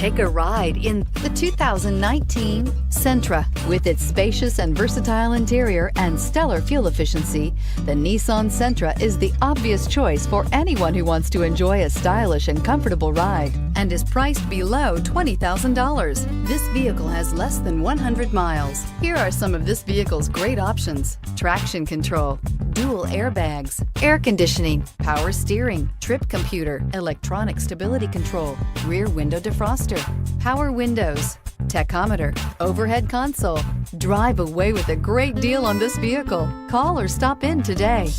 Take a ride in the 2019 Sentra. With its spacious and versatile interior and stellar fuel efficiency, the Nissan Sentra is the obvious choice for anyone who wants to enjoy a stylish and comfortable ride and is priced below $20,000. This vehicle has less than 100 miles. Here are some of this vehicle's great options: traction control, dual airbags, air conditioning, power steering, trip computer, electronic stability control, rear window defroster, power windows, tachometer, overhead console. Drive away with a great deal on this vehicle. Call or stop in today.